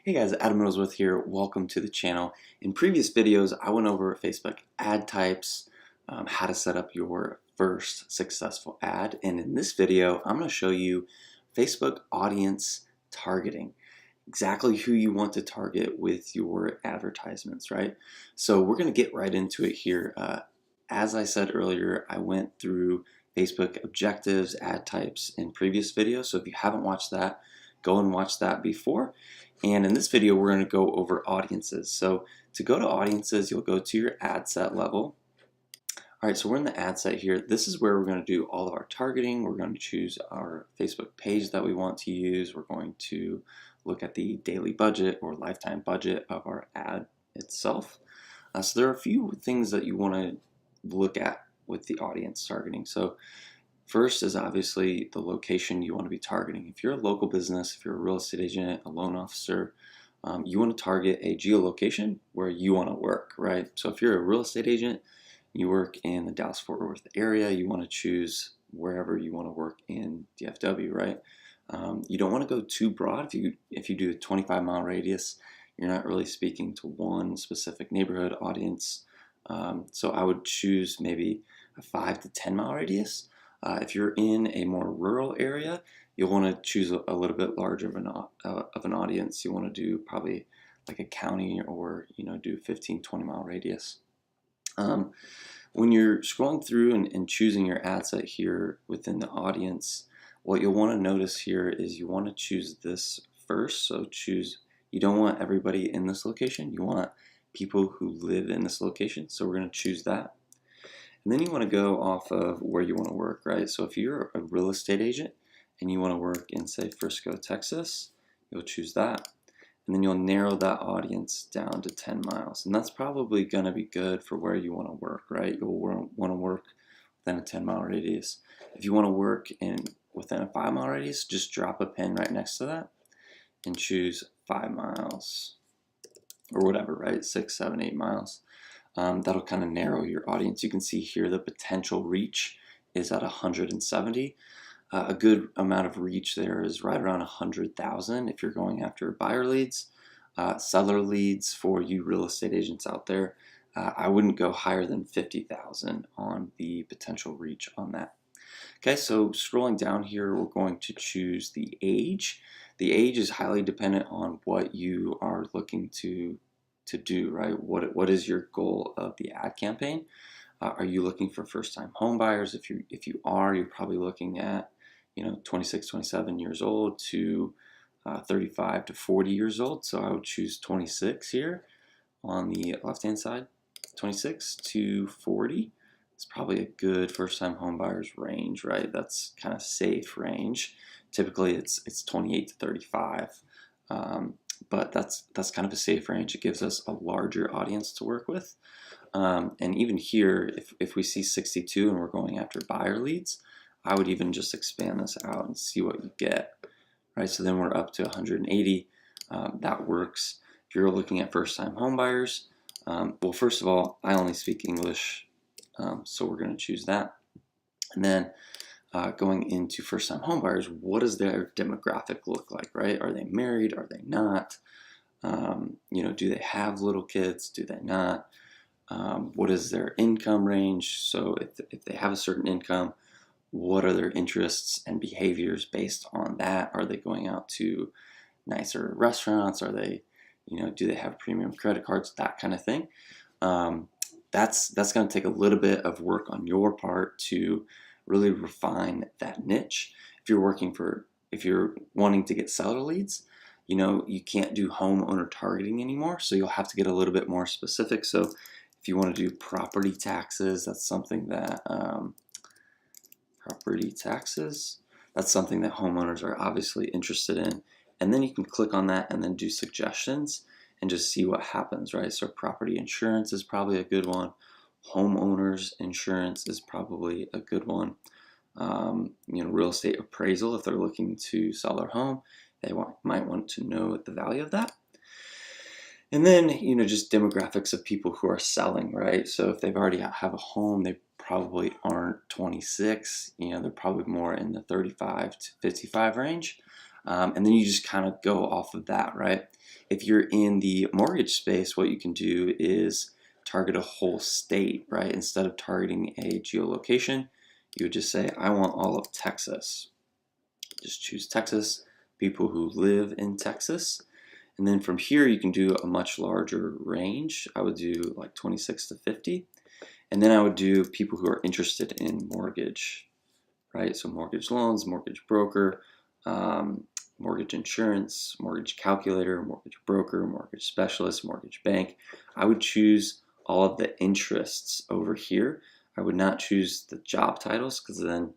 Hey guys, Adam Ellsworth here. Welcome to the channel. In previous videos, I went over Facebook ad types, how to set up your first successful ad. And in this video, I'm going to show you Facebook audience targeting, exactly who you want to target with your advertisements, right? So we're going to get right into it here. As I said earlier, I went through Facebook objectives, ad types in previous videos. So if you haven't watched that, go and watch that before. And in this video, we're going to go over audiences. So to go to audiences, you'll go to your ad set level. All right, so we're in the ad set here. This is where we're going to do all of our targeting. We're going to choose our Facebook page that we want to use. We're going to look at the daily budget or lifetime budget of our ad itself. So there are a few things that you want to look at with the audience targeting. So first is obviously the location you want to be targeting. If you're a local business, if you're a real estate agent, a loan officer, you want to target a geolocation where you want to work, right? So if you're a real estate agent, you work in the Dallas-Fort Worth area, you want to choose wherever you want to work in DFW, right? You don't want to go too broad. If you do a 25-mile radius, you're not really speaking to one specific neighborhood audience. So I would choose maybe a 5 to 10-mile radius. If you're in a more rural area, you'll want to choose a little bit larger of an audience. You want to do probably like a county or do 15-20 mile radius. When you're scrolling through and choosing your ad set here within the audience, what you'll want to notice here is you want to choose this first. So you don't want everybody in this location. You want people who live in this location. So we're going to choose that. And then you want to go off of where you want to work, right? So if you're a real estate agent and you want to work in, say, Frisco, Texas, you'll choose that. And then you'll narrow that audience down to 10 miles. And that's probably going to be good for where you want to work, right? You'll want to work within a 10-mile radius. If you want to work within a 5-mile radius, just drop a pin right next to that and choose 5 miles or whatever, right? 6, 7, 8 miles. That'll kind of narrow your audience. You can see here the potential reach is at 170. A good amount of reach there is right around 100,000 if you're going after buyer leads. Seller leads for you real estate agents out there, I wouldn't go higher than 50,000 on the potential reach on that. Okay, so scrolling down here, we're going to choose the age. The age is highly dependent on what you are looking to do, right? What is your goal of the ad campaign? Are you looking for first-time home buyers? If you are, you're probably looking at 26, 27 years old to 35 to 40 years old. So I would choose 26 here on the left-hand side. 26 to 40 is probably a good first-time home buyers range, right? That's kind of safe range. Typically, it's 28 to 35. But that's kind of a safe range. It gives us a larger audience to work with. And even here, if we see 62 and we're going after buyer leads, I would even just expand this out and see what you get, right? So then we're up to 180. That works. If you're looking at first-time home buyers, well, first of all, I only speak English, so we're going to choose that. And then going into first-time homebuyers, what does their demographic look like, right? Are they married? Are they not? Do they have little kids? Do they not? What is their income range? So if they have a certain income, what are their interests and behaviors based on that? Are they going out to nicer restaurants? Are they, do they have premium credit cards? That kind of thing. That's going to take a little bit of work on your part to really refine that niche. If you're wanting to get seller leads, you can't do homeowner targeting anymore, so you'll have to get a little bit more specific. So if you want to do property taxes, that's something that homeowners are obviously interested in. And then you can click on that and then do suggestions and just see what happens, right? So property insurance is probably a good one. Homeowners insurance is probably a good one. Real estate appraisal, if they're looking to sell their home, they might want to know the value of that. And then, just demographics of people who are selling, right? So if they've already have a home, they probably aren't 26, they're probably more in the 35 to 55 range. And then you just kind of go off of that, right? If you're in the mortgage space, what you can do is target a whole state, right? Instead of targeting a geolocation, you would just say, I want all of Texas. Just choose Texas, people who live in Texas. And then from here, you can do a much larger range. I would do like 26 to 50. And then I would do people who are interested in mortgage, right? So mortgage loans, mortgage broker, mortgage insurance, mortgage calculator, mortgage broker, mortgage specialist, mortgage bank. I would choose all of the interests over here. I would not choose the job titles because then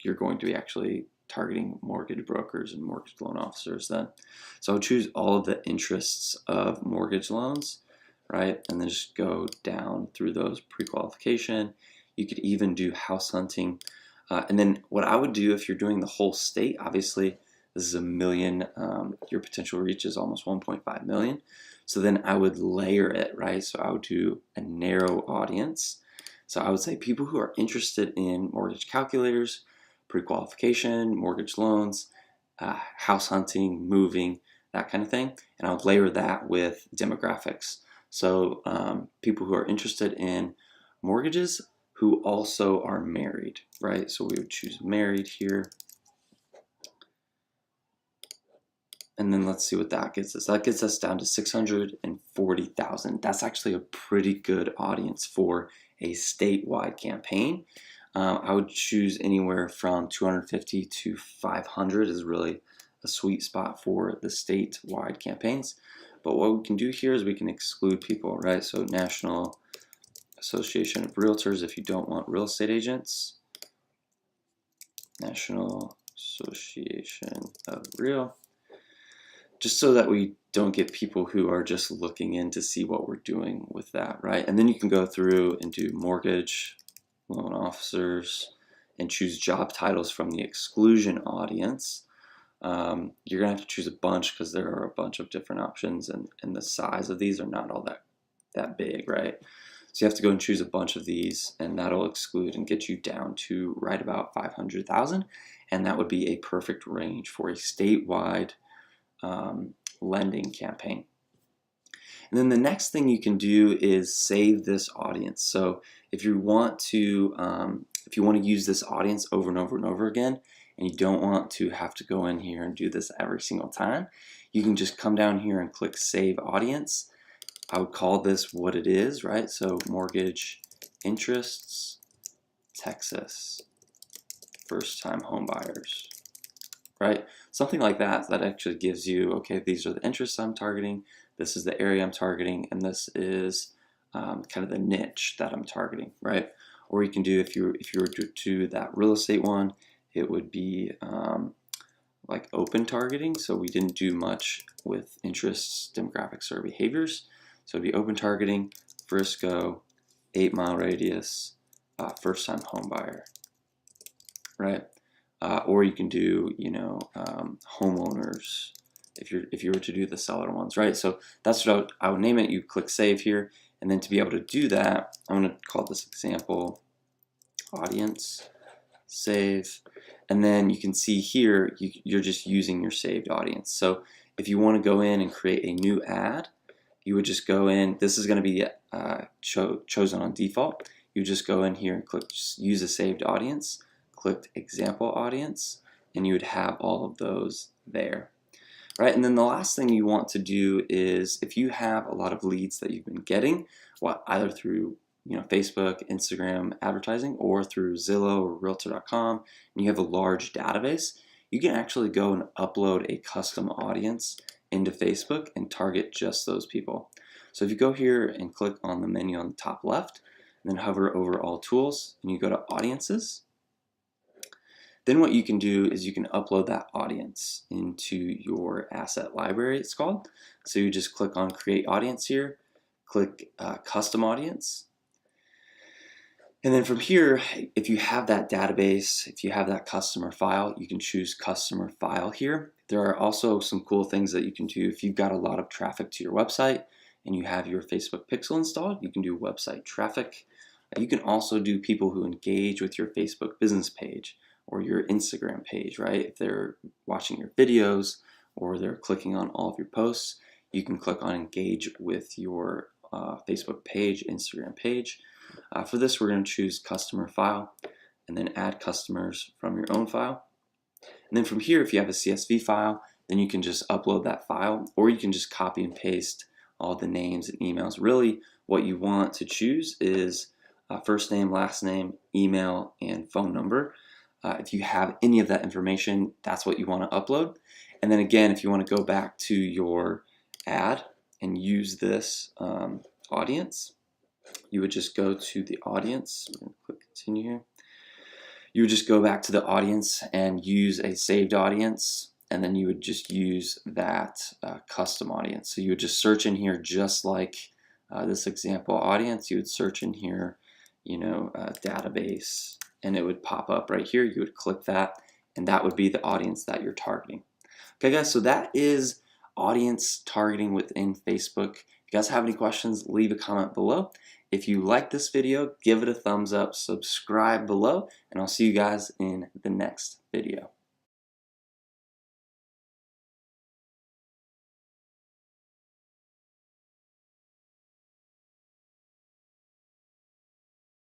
you're going to be actually targeting mortgage brokers and mortgage loan officers then. So I would choose all of the interests of mortgage loans, right? And then just go down through those pre-qualification. You could even do house hunting. And then what I would do if you're doing the whole state, obviously this is 1 million, your potential reach is almost 1.5 million. So then I would layer it, right? So I would do a narrow audience. So I would say people who are interested in mortgage calculators, pre-qualification, mortgage loans, house hunting, moving, that kind of thing. And I would layer that with demographics. So people who are interested in mortgages who also are married, right? So we would choose married here. And then let's see what that gets us. That gets us down to 640,000. That's actually a pretty good audience for a statewide campaign. I would choose anywhere from 250 to 500 is really a sweet spot for the statewide campaigns. But what we can do here is we can exclude people, right? So National Association of Realtors, if you don't want real estate agents. National Association of Real. Just so that we don't get people who are just looking in to see what we're doing with that, right? And then you can go through and do mortgage, loan officers, and choose job titles from the exclusion audience. You're gonna have to choose a bunch because there are a bunch of different options, and the size of these are not all that big, right? So you have to go and choose a bunch of these, and that'll exclude and get you down to right about 500,000, and that would be a perfect range for a statewide lending campaign. And then the next thing you can do is save this audience. So if you want to use this audience over and over and over again, and you don't want to have to go in here and do this every single time, you can just come down here and click Save Audience. I would call this what it is, right? So mortgage interests, Texas, first-time home buyers, right? Something like that, that actually gives you, okay, these are the interests I'm targeting, this is the area I'm targeting, and this is kind of the niche that I'm targeting, right? Or you can do, if you were to do that real estate one, it would be like open targeting. So we didn't do much with interests, demographics, or behaviors. So it'd be open targeting, Frisco, 8-mile radius, first-time home buyer, right? Or you can do, homeowners if you were to do the seller ones, right? So that's what I would name it. You click Save here, and then to be able to do that, I'm going to call this example audience, save, and then you can see here you're just using your saved audience. So if you want to go in and create a new ad, you would just go in. This is going to be chosen on default. You just go in here and click Use a saved audience. Click Example Audience, and you would have all of those there, right? And then the last thing you want to do is, if you have a lot of leads that you've been getting, either through Facebook, Instagram advertising, or through Zillow or Realtor.com, and you have a large database, you can actually go and upload a custom audience into Facebook and target just those people. So if you go here and click on the menu on the top left, and then hover over All Tools, and you go to Audiences, then what you can do is you can upload that audience into your asset library, it's called. So you just click on Create Audience here, click Custom Audience. And then from here, if you have that database, if you have that customer file, you can choose Customer File here. There are also some cool things that you can do. If you've got a lot of traffic to your website and you have your Facebook Pixel installed, you can do website traffic. You can also do people who engage with your Facebook business page, or your Instagram page, right? If they're watching your videos or they're clicking on all of your posts, you can click on engage with your Facebook page, Instagram page. For this, we're going to choose customer file and then add customers from your own file. And then from here, if you have a CSV file, then you can just upload that file, or you can just copy and paste all the names and emails. Really, what you want to choose is first name, last name, email, and phone number. If you have any of that information, that's what you want to upload. And then again, if you want to go back to your ad and use this audience, you would just go to the audience. We're going to click continue here. You would just go back to the audience and use a saved audience, and then you would just use that custom audience. So you would just search in here just like this example audience. You would search in here, database, and it would pop up right here. You would click that, and that would be the audience that you're targeting. Okay, guys, so that is audience targeting within Facebook. If you guys have any questions, leave a comment below. If you like this video, give it a thumbs up, subscribe below, and I'll see you guys in the next video.